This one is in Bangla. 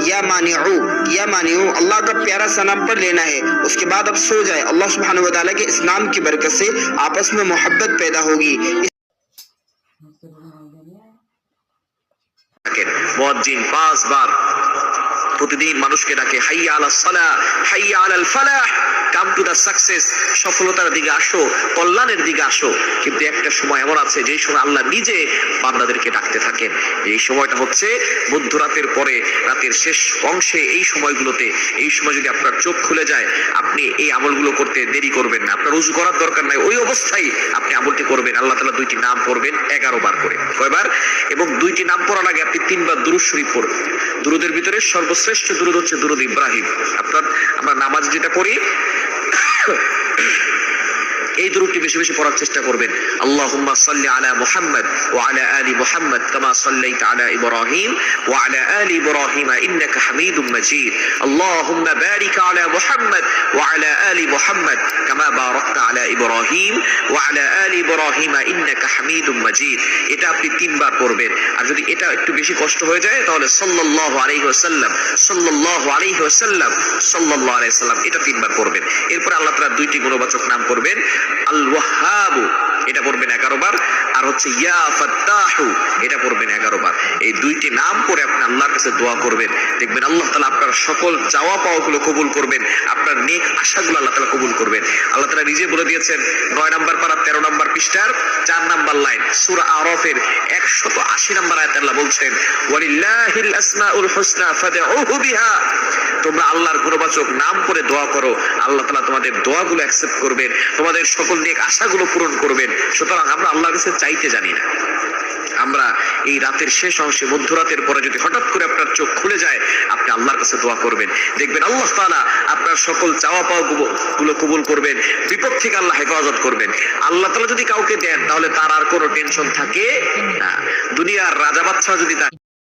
या मानिऊ अल्लाह का प्यारा सा नाम पढ़ लेना है। उसके बाद आप सो जाए। अल्लाह सुब्हानहू व तआला के इस नाम की बरकत से आपस में मोहब्बत पैदा होगी। মুয়াজ্জিন 5 বার প্রতিদিন মানুষকে ডাকে, হাইয়া আলাস সালাহ, হাইয়া আলাল ফালাহ, কাম টু দা সাকসেস, সফলতার দিকে আসো, কল্যাণের দিকে আসো। কিন্তু একটা সময় এমন আছে যে সময় আল্লাহ নিজে বান্দাদেরকে ডাকতে থাকেন। এই সময়টা হচ্ছে মধ্যরাতের পরে, রাতের শেষ অংশে। এই সময়গুলোতে, এই সময় যদি আপনার চোখ খুলে যায়, আপনি এই আমলগুলো করতে দেরি করবেন না। আপনার ওযু করার দরকার নাই, ওই অবস্থায় আপনি আমলটি করবেন। আল্লাহ তাআলা 2টি নাম পড়বেন 11 বার করে। কয়বার? এবং 2টি নাম পড়ার আগে আপনি 3 বার দুরূদ শরীফ পড়বেন। দুরূদের ভিতরে সর্বশ্রেষ্ঠ দুরূদ হচ্ছে দুরূদ ইব্রাহিম। আমরা নামাজ যেটা পড়ি এই দুরূদটি বেশি বেশি পড়ার চেষ্টা করবেন। আল্লাহুম্মা সাল্লি আলা মুহাম্মাদ ওয়া আলা আলি মুহাম্মাদ কামা সাল্লাইতা আলা ইব্রাহিম ওয়া আলা আলি ইব্রাহিম ইন্নাকা হামিদুম মাজিদ। আল্লাহুম্মা বারিক আলা মুহাম্মাদ ওয়া আলা আলি মুহাম্মাদ কামা বারাকতা আলা ইব্রাহিম ওয়া আলা আলি ইব্রাহিম ইন্নাকা হামিদুম মাজিদ। এটা আপনি 3 বার পড়বেন। আর যদি এটা একটু বেশি কষ্ট হয়ে যায় তাহলে সাল্লাল্লাহু আলাইহি ওয়াসাল্লাম, সাল্লাল্লাহু আলাইহি ওয়াসাল্লাম, সাল্লাল্লাহু আলাইহি ওয়াসাল্লাম, এটা 3 বার পড়বেন। এরপর আল্লাহ তাআলা 2টি গুণবাচক নাম পড়বেন। আল ওয়াহ্হাব, এটা পড়বেন 11 বার। আর হচ্ছে ইয়া ফাত্তাহু, এটা পড়বেন 11 বার। এই 2টি নাম পড়ে আপনি আল্লাহর কাছে দোয়া করবেন। দেখবেন আল্লাহ তাআলা আপনার সকল চাওয়া পাওয়াগুলো কবুল করবেন, আপনার নেক আশাগুলো আল্লাহ তাআলা কবুল করবেন। আল্লাহ তাআলা নিজে বলে দিয়েছেন 9 নম্বর পারা 13 নম্বর পৃষ্ঠার 4 নম্বর লাইন, সূরা আরাফের 180 নম্বর আয়াতে আল্লাহ বলছেন, ওয়ালিল্লাহিল আসমাউল হুসনা ফাদউহু বিহা। তোমরা আল্লাহর গুণবাচক নাম করে দোয়া করো, আল্লাহ তাআলা তোমাদের দোয়াগুলো অ্যাকসেপ্ট করবেন, তোমাদের সকল নেক আশাগুলো পূরণ করবেন। সুতরাং আমরা আল্লাহর কাছে চাইতে জানি না। আমরা এই রাতের শেষ অংশে, মধ্যরাতের পরে যদি হঠাৎ করে আপনার চোখ খুলে যায়, আপনি আল্লাহর কাছে দোয়া করবেন। দেখবেন আল্লাহ তাআলা আপনার সকল চাওয়া পাওয়া গুলো কবুল করবেন, বিপদ থেকে আল্লাহ হেফাজত করবেন। আল্লাহ তাআলা যদি কাউকে দেন তাহলে তার আর কোনো টেনশন থাকে না। দুনিয়ার রাজা বাদশা যদি